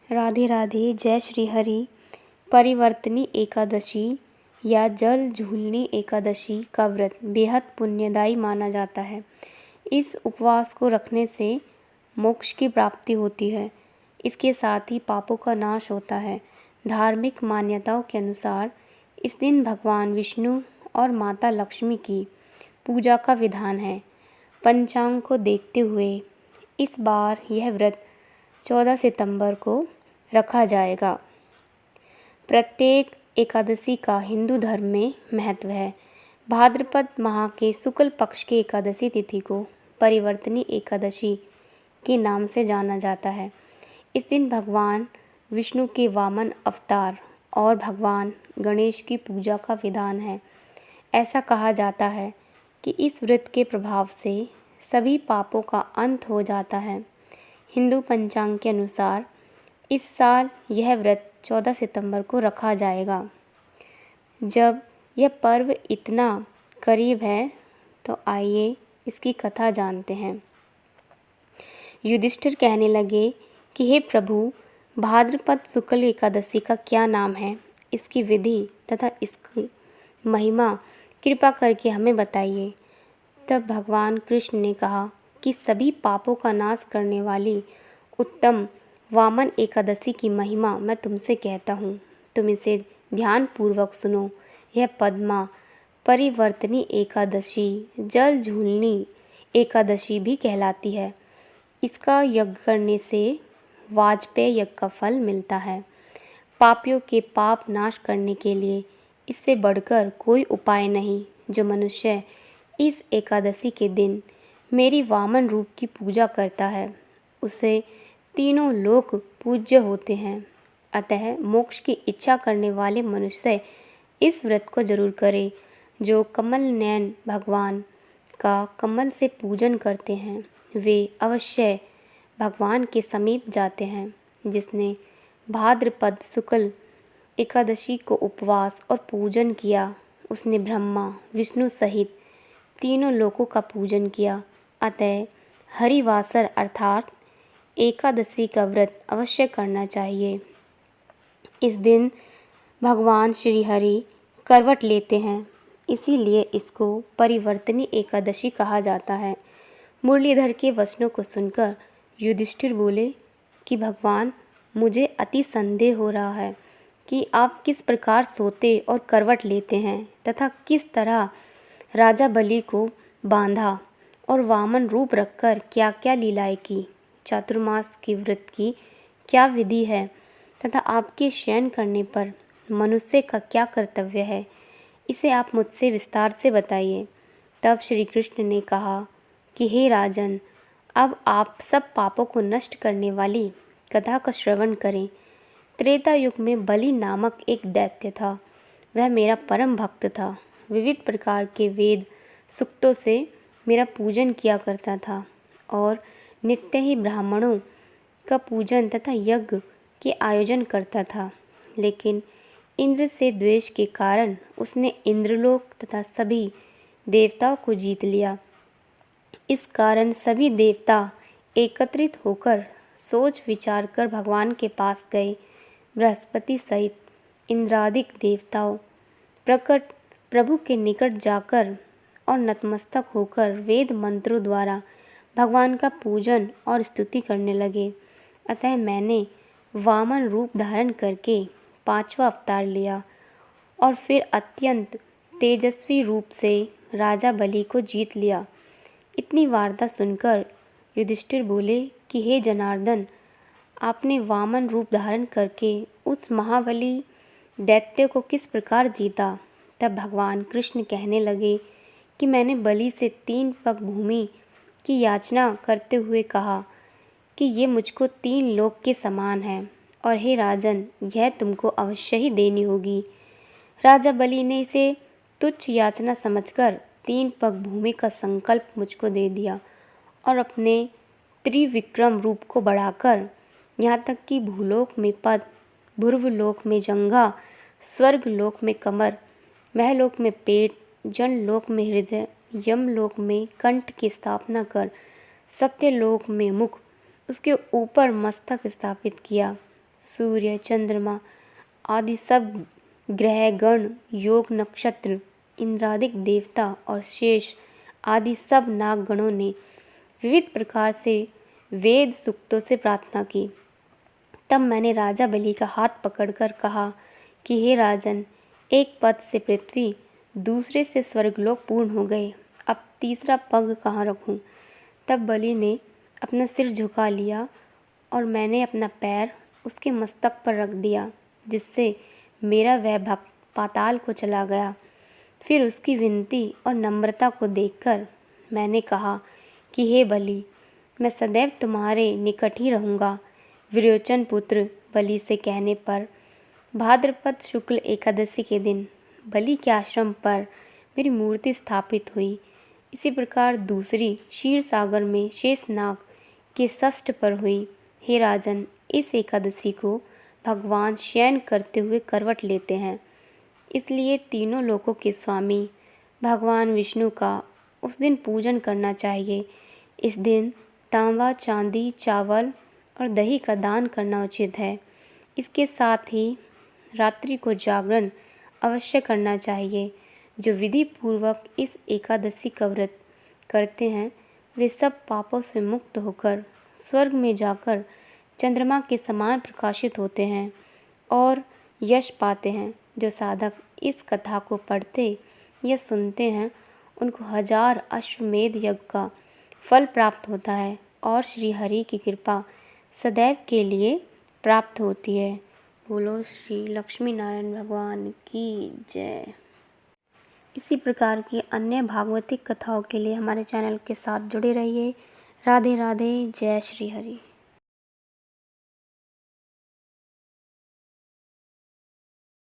राधे राधे। जय श्री हरि। परिवर्तनी एकादशी या जल झूलनी एकादशी का व्रत बेहद पुण्यदायी माना जाता है। इस उपवास को रखने से मोक्ष की प्राप्ति होती है। इसके साथ ही पापों का नाश होता है। धार्मिक मान्यताओं के अनुसार इस दिन भगवान विष्णु और माता लक्ष्मी की पूजा का विधान है। पंचांग को देखते हुए इस बार यह व्रत 14 सितंबर को रखा जाएगा। प्रत्येक एकादशी का हिंदू धर्म में महत्व है। भाद्रपद माह के शुक्ल पक्ष की एकादशी तिथि को परिवर्तनी एकादशी के नाम से जाना जाता है। इस दिन भगवान विष्णु के वामन अवतार और भगवान गणेश की पूजा का विधान है। ऐसा कहा जाता है कि इस व्रत के प्रभाव से सभी पापों का अंत हो जाता है। हिंदू पंचांग के अनुसार इस साल यह व्रत 14 सितंबर को रखा जाएगा। जब यह पर्व इतना करीब है तो आइए इसकी कथा जानते हैं। युधिष्ठिर कहने लगे कि हे प्रभु, भाद्रपद शुक्ल एकादशी का क्या नाम है, इसकी विधि तथा इसकी महिमा कृपा करके हमें बताइए। तब भगवान कृष्ण ने कहा कि सभी पापों का नाश करने वाली उत्तम वामन एकादशी की महिमा मैं तुमसे कहता हूँ। तुम इसे ध्यानपूर्वक सुनो। यह पद्मा परिवर्तनी एकादशी जल झूलनी एकादशी भी कहलाती है। इसका यज्ञ करने से वाजपेय यज्ञ का फल मिलता है। पापियों के पाप नाश करने के लिए इससे बढ़कर कोई उपाय नहीं। जो मनुष्य इस एकादशी के दिन मेरी वामन रूप की पूजा करता है उसे तीनों लोक पूज्य होते हैं। अतः मोक्ष की इच्छा करने वाले मनुष्य इस व्रत को जरूर करें। जो कमल नयन भगवान का कमल से पूजन करते हैं वे अवश्य भगवान के समीप जाते हैं। जिसने भाद्रपद शुक्ल एकादशी को उपवास और पूजन किया उसने ब्रह्मा विष्णु सहित तीनों लोकों का पूजन किया। अतः हरिवासर अर्थात एकादशी का व्रत अवश्य करना चाहिए। इस दिन भगवान श्री हरि करवट लेते हैं, इसीलिए इसको परिवर्तनी एकादशी कहा जाता है। मुरलीधर के वचनों को सुनकर युधिष्ठिर बोले कि भगवान, मुझे अति संदेह हो रहा है कि आप किस प्रकार सोते और करवट लेते हैं तथा किस तरह राजा बलि को बांधा और वामन रूप रखकर क्या क्या लीलाएं की। चातुर्मास के व्रत की क्या विधि है तथा आपके शयन करने पर मनुष्य का क्या कर्तव्य है, इसे आप मुझसे विस्तार से बताइए। तब श्री कृष्ण ने कहा कि हे राजन, अब आप सब पापों को नष्ट करने वाली कथा का श्रवण करें। त्रेता युग में बलि नामक एक दैत्य था। वह मेरा परम भक्त था। विविध प्रकार के वेद सूक्तों से मेरा पूजन किया करता था और नित्य ही ब्राह्मणों का पूजन तथा यज्ञ के आयोजन करता था। लेकिन इंद्र से द्वेष के कारण उसने इंद्रलोक तथा सभी देवताओं को जीत लिया। इस कारण सभी देवता एकत्रित होकर सोच विचार कर भगवान के पास गए। बृहस्पति सहित इंद्रादिक देवताओं प्रकट प्रभु के निकट जाकर और नतमस्तक होकर वेद मंत्रों द्वारा भगवान का पूजन और स्तुति करने लगे। अतः मैंने वामन रूप धारण करके 5वां अवतार लिया और फिर अत्यंत तेजस्वी रूप से राजा बलि को जीत लिया। इतनी वार्ता सुनकर युधिष्ठिर बोले कि हे जनार्दन, आपने वामन रूप धारण करके उस महाबली दैत्य को किस प्रकार जीता। तब भगवान कृष्ण कहने लगे कि मैंने बलि से 3 पग भूमि की याचना करते हुए कहा कि ये मुझको 3 लोक के समान है और हे राजन, यह तुमको अवश्य ही देनी होगी। राजा बलि ने इसे तुच्छ याचना समझकर 3 पग भूमि का संकल्प मुझको दे दिया और अपने त्रिविक्रम रूप को बढ़ाकर यहाँ तक कि भूलोक में पद, भुर्वलोक में जंघा, स्वर्गलोक में कमर, महलोक में पेट, जनलोक में हृदय, यमलोक में कंठ की स्थापना कर सत्यलोक में मुख, उसके ऊपर मस्तक स्थापित किया। सूर्य, चंद्रमा आदि सब ग्रह गण, योग, नक्षत्र, इंद्रादिक देवता और शेष आदि सब नागगणों ने विविध प्रकार से वेद सूक्तों से प्रार्थना की। तब मैंने राजा बलि का हाथ पकड़कर कहा कि हे राजन, एक पद से पृथ्वी, दूसरे से स्वर्गलोक पूर्ण हो गए, अब तीसरा पग कहाँ रखूं? तब बलि ने अपना सिर झुका लिया और मैंने अपना पैर उसके मस्तक पर रख दिया, जिससे मेरा वह भक्त पाताल को चला गया। फिर उसकी विनती और नम्रता को देखकर मैंने कहा कि हे बलि, मैं सदैव तुम्हारे निकट ही रहूँगा। विरोचन पुत्र बलि से कहने पर भाद्रपद शुक्ल एकादशी के दिन बलि के आश्रम पर मेरी मूर्ति स्थापित हुई। इसी प्रकार दूसरी क्षीर सागर में शेषनाग के षष्ठ पर हुई। हे राजन, इस एकादशी को भगवान शयन करते हुए करवट लेते हैं, इसलिए तीनों लोकों के स्वामी भगवान विष्णु का उस दिन पूजन करना चाहिए। इस दिन तांबा, चांदी, चावल और दही का दान करना उचित है। इसके साथ ही रात्रि को जागरण अवश्य करना चाहिए। जो विधि पूर्वक इस एकादशी का व्रत करते हैं वे सब पापों से मुक्त होकर स्वर्ग में जाकर चंद्रमा के समान प्रकाशित होते हैं और यश पाते हैं। जो साधक इस कथा को पढ़ते या सुनते हैं उनको 1000 अश्वमेध यज्ञ का फल प्राप्त होता है और श्री हरि की कृपा सदैव के लिए प्राप्त होती है। बोलो श्री लक्ष्मी नारायण भगवान की जय। इसी प्रकार की अन्य भागवतिक कथाओं के लिए हमारे चैनल के साथ जुड़े रहिए। राधे राधे, जय श्री हरि।